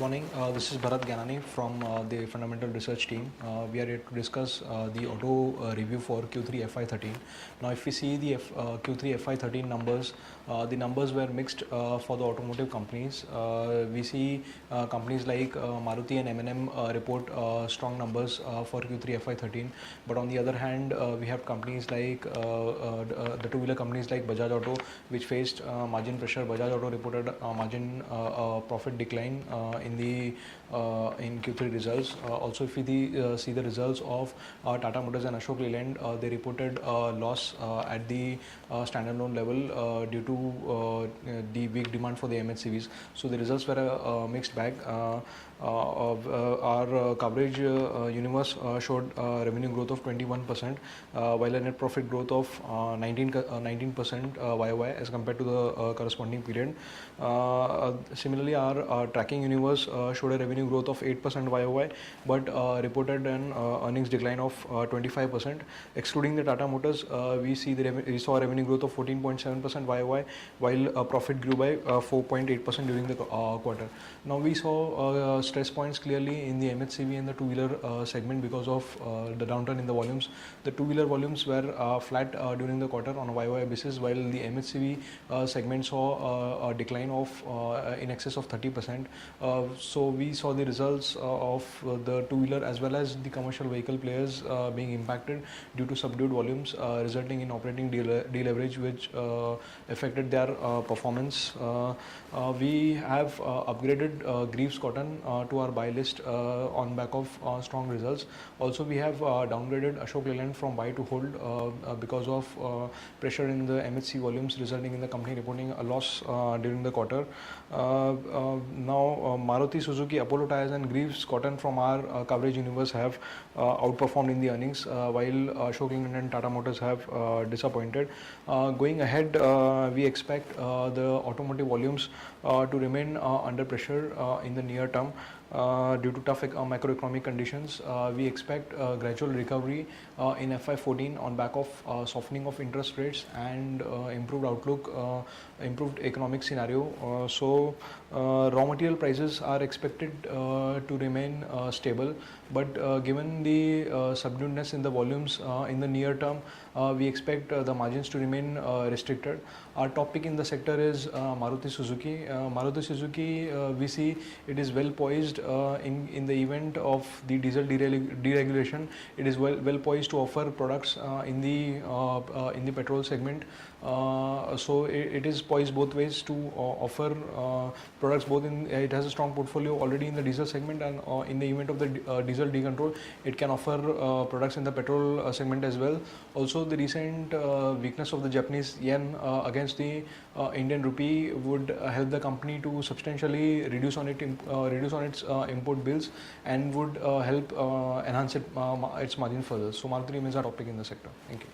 morning. This is Bharat Ganani from the Fundamental Research team. We are here to discuss the auto review for Q3 FY13. Now, if we see the Q3 FY13 numbers, the numbers were mixed for the automotive companies. We see companies like Maruti and M&M report strong numbers for Q3 FY13. But on the other hand, we have companies like the two-wheeler companies like Bajaj Auto, which faced margin pressure. Bajaj Auto reported margin profit decline in Q3 results. Also, if we see the results of Tata Motors and Ashok Leyland, they reported loss at the standalone level due to the weak demand for the MHCVs. So the results were a mixed bag. Our coverage universe showed revenue growth of 21%, while a net profit growth of 19% YOY as compared to the corresponding period. Similarly, our tracking universe showed a revenue growth of 8% YOY, but reported an earnings decline of 25%. Excluding the Tata Motors, we saw a revenue growth of 14.7% YOY, while profit grew by 4.8% during the quarter. Now we saw stress points clearly in the MHCV and the two-wheeler segment because of the downturn in the volumes. The two-wheeler volumes were flat during the quarter on a YOY basis, while the MHCV segment saw a decline of in excess of 30%. So we saw the results of the two-wheeler as well as the commercial vehicle players being impacted due to subdued volumes, resulting in operating deleverage, which affected their performance. We have upgraded Greaves Cotton to our buy list on back of strong results. Also, we have downgraded Ashok Leyland from buy to hold because of pressure in the MHC volumes, resulting in the company reporting a loss during the quarter. Now, Maruti Suzuki, Apollo Tyres and Greaves Cotton from our coverage universe have outperformed in the earnings, while Ashok Leyland and Tata Motors have disappointed. Going ahead, we expect the automotive volumes to remain under pressure in the near term. Due to tough macroeconomic conditions, we expect gradual recovery in FY14 on back of softening of interest rates and improved outlook, improved economic scenario. So raw material prices are expected to remain stable, but given the subduedness in the volumes in the near term, we expect the margins to remain restricted. Our top pick in the sector is Maruti Suzuki. Maruti Suzuki, we see it is well poised in the event of the diesel deregulation. It is well poised to offer products in the petrol segment. So it is poised both ways to offer products both in. It has a strong portfolio already in the diesel segment, and in the event of the diesel decontrol, it can offer products in the petrol segment as well. Also, the recent weakness of the Japanese yen against the Indian rupee would help the company to substantially reduce on its import bills, and would help enhance its margin further. So Maruti remains our top pick in the sector. Thank you.